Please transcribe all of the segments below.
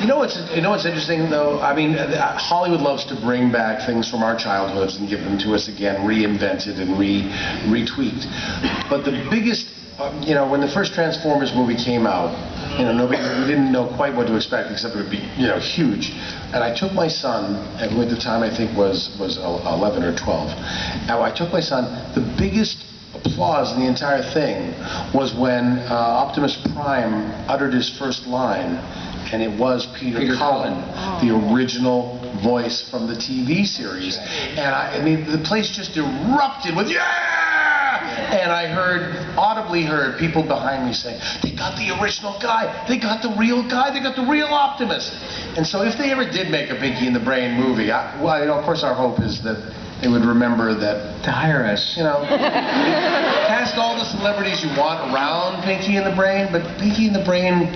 You know what's interesting though? I mean, Hollywood loves to bring back things from our childhoods and give them to us again, reinvented and retweaked. But the biggest, when the first Transformers movie came out, we didn't know quite what to expect, except it would be, huge. And I took my son, who at the time I think was 11 or 12. And I took my son. The biggest applause in the entire thing was when Optimus Prime uttered his first line, and it was Peter Cullen, the original voice from the TV series. And I mean, the place just erupted with "Yeah!" And I audibly heard people behind me say, "They got the original guy, they got the real guy, they got the real Optimus." And so if they ever did make a Pinky and the Brain movie, of course our hope is that they would remember that to hire us. Cast all the celebrities you want around Pinky and the Brain, but Pinky and the Brain,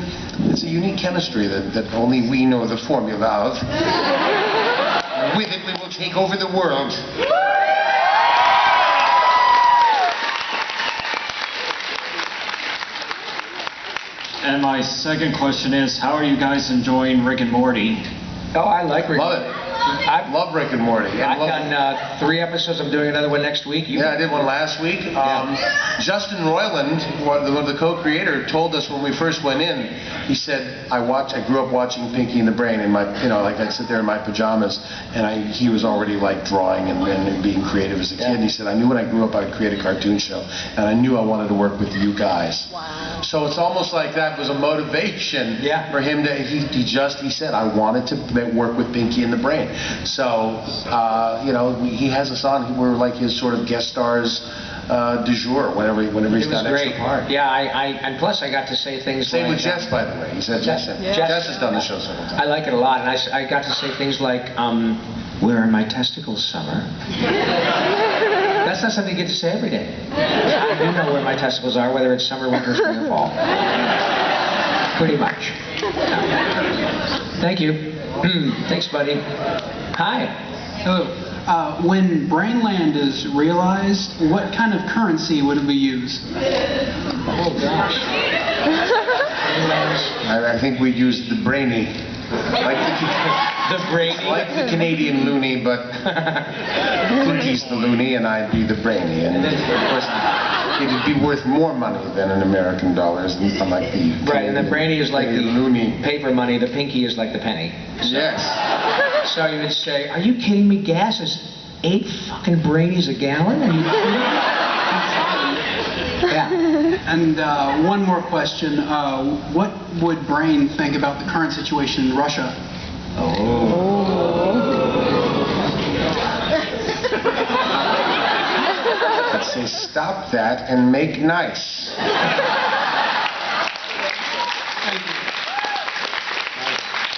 it's a unique chemistry that only we know the formula of. With it, we will take over the world. And my second question is, how are you guys enjoying Rick and Morty? Oh, I like Rick. Love it. I love Rick and Morty. I've done 3 episodes. I'm doing another one next week. I did one last week. Justin Roiland, one of the co-creator, told us when we first went in. He said, "I grew up watching Pinky and the Brain in my, I'd sit there in my pajamas, and he was already like drawing and being creative as a kid. And he said, I knew when I grew up I'd create a cartoon show, and I knew I wanted to work with you guys." Wow. So it's almost like that was a motivation for him to. He said, "I wanted to work with Pinky and the Brain." So, he has us on. We're like his sort of guest stars du jour whenever he's got extra part. Yeah, and plus I got to say things Same like... with Jess, by the way. He said Jess has done the show several times. I like it a lot, and I got to say things like, "Where are my testicles, Summer?" That's not something you get to say every day. I do know where my testicles are, whether it's summer, winter, spring, or fall. Pretty much. Thank you. Thanks, buddy. Hi. Hello. When Brainland is realized, what kind of currency would we use? Oh, gosh. I think we used the brainy. The brainy? Like the Canadian loony, but Pinky's the loony and I'd be the brainy. And of course, it'd be worth more money than in American dollars, unlike the Right, and the brainy is like the loony. Paper money, the pinky is like the penny. Yes. So you would say, "Are you kidding me? Gas is 8 fucking brainies a gallon? Are you kidding me?" Yeah. And one more question. What would Brain think about the current situation in Russia? I'd say stop that and make nice.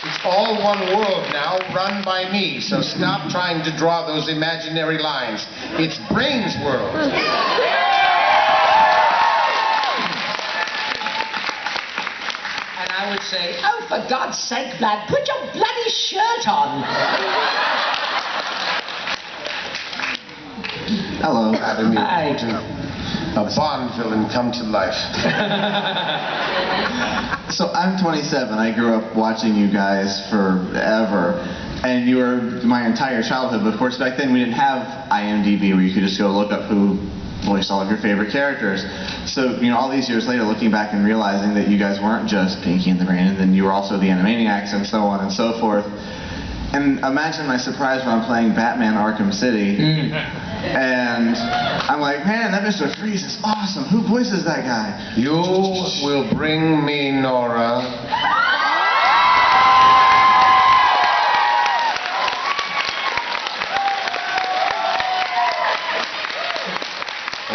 It's all one world now, run by me, so stop trying to draw those imaginary lines. It's Brain's world. And I would say, "Oh, for God's sake, Vlad, put your bloody shirt on." Hello. Hi. A Bond villain come to life. So I'm 27. I grew up watching you guys forever. And you were my entire childhood. But of course, back then we didn't have IMDb where you could just go look up who voiced all of your favorite characters. So, all these years later, looking back and realizing that you guys weren't just Pinky and the Brain, and then you were also the Animaniacs and so on and so forth. And imagine my surprise when I'm playing Batman Arkham City. And I'm like, man, that Mr. Freeze is awesome. Who voices that guy? You will bring me Nora.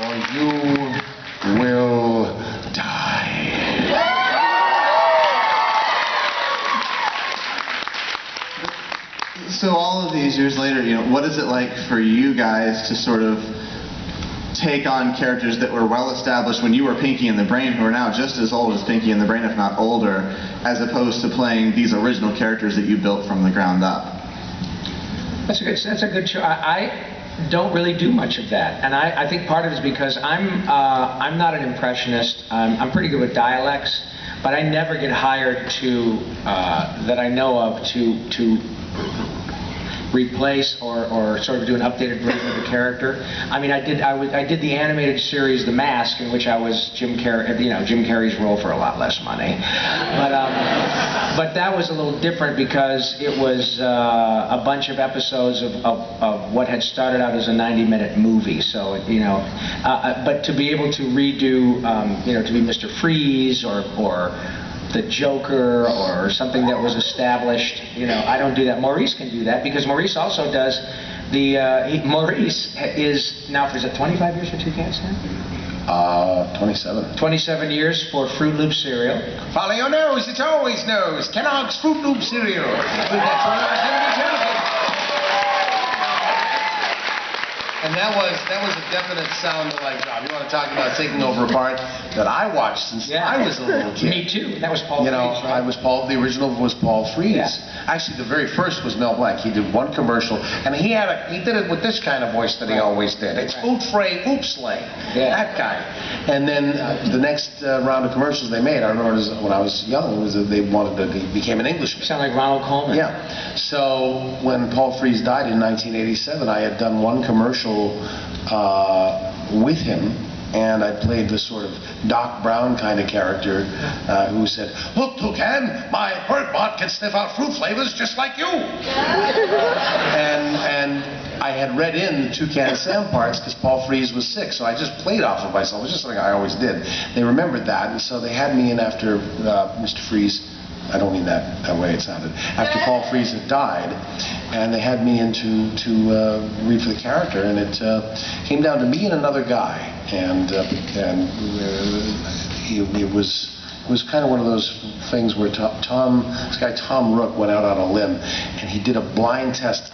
Or you will die. So all of these years later, what is it like for you guys to sort of take on characters that were well established when you were Pinky and the Brain, who are now just as old as Pinky and the Brain, if not older, as opposed to playing these original characters that you built from the ground up? That's a good show. I don't really do much of that, and I think part of it is because I'm not an impressionist. I'm pretty good with dialects, but I never get hired to, that I know of, to replace or sort of do an updated version of the character. I mean, I did the animated series The Mask, in which I was Jim Carrey's role for a lot less money. But that was a little different because it was a bunch of episodes of what had started out as a 90-minute movie. So but to be able to redo, to be Mr. Freeze or the Joker or something that was established, I don't do that. Maurice can do that because Maurice also does Maurice is now, is it 25 years for Toucan Sam? 27. 27 years for Fruit Loop cereal. Follow your nose, it's always nose. Kellogg's Fruit Loop cereal. That's what I was going to be telling you. And that was a definite sound-alike job. You want to talk about taking over a part that I watched since I was a little kid. Me too. That was Paul Frees, right? The original was Paul Frees. Yeah. Actually, the very first was Mel Blanc. He did one commercial, and he did it with this kind of voice that he always did. It's Oot Frey, Oop Slay. Yeah. That guy. And then the next round of commercials they made, I remember when I was young, was that he became an Englishman. You sound like Ronald Coleman. Yeah. So when Paul Frees died in 1987, I had done one commercial with him, and I played this sort of Doc Brown kind of character who said, "Look, Toucan, my bird bot can sniff out fruit flavors just like you." and I had read in the Toucan Sam parts because Paul Frees was sick, so I just played off of myself. It was just something I always did. They remembered that, and so they had me in after Mr. Frees. I don't mean that way it sounded. After Paul Frees had died, and they had me in to read for the character, and it came down to me and another guy, and it was kind of one of those things where this guy Tom Rook went out on a limb, and he did a blind test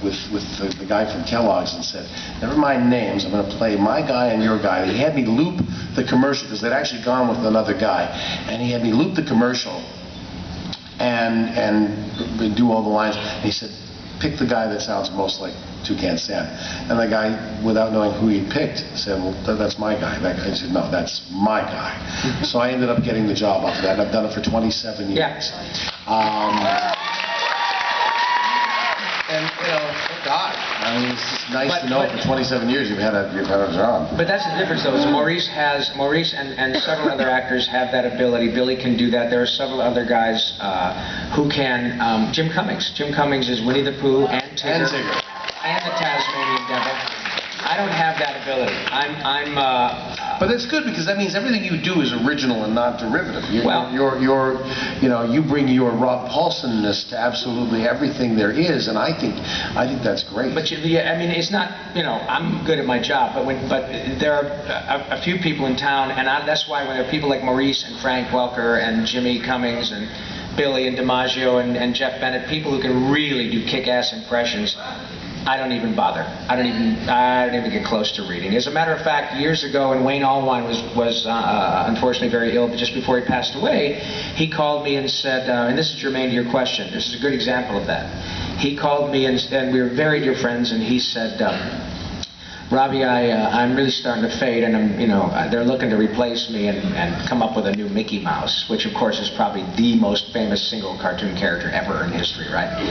with the guy from Kellogg's and said, "Never mind names, I'm going to play my guy and your guy." He had me loop the commercial because they'd actually gone with another guy, and he had me loop the commercial and do all the lines. And he said, "Pick the guy that sounds most like Toucan Sam." And the guy, without knowing who he picked, said, "Well, that's my guy." That guy said, "No, that's my guy." So I ended up getting the job off of that, and I've done it for 27 years. Yeah. And God, I mean, it's just nice to know for 27 years you've had a job. But that's the difference, though. Is Maurice and several other actors have that ability. Billy can do that. There are several other guys who can. Jim Cummings. Jim Cummings is Winnie the Pooh and Tigger. And the Tasmanian Devil. I don't have that ability. But that's good because that means everything you do is original and not derivative. You bring your Rob Paulsen-ness to absolutely everything there is, and I think that's great. But it's not. I'm good at my job, but there are a few people in town, and that's why when there are people like Maurice and Frank Welker and Jimmy Cummings and Billy and DiMaggio and Jeff Bennett, people who can really do kick-ass impressions, I don't even bother. I don't even get close to reading. As a matter of fact, years ago, when Wayne Allwine was unfortunately very ill, but just before he passed away, he called me and said, and this is germane to your question, this is a good example of that. He called me and we were very dear friends, and he said, "Robbie, I'm really starting to fade, and they're looking to replace me and come up with a new Mickey Mouse," which of course is probably the most famous single cartoon character ever in history, right?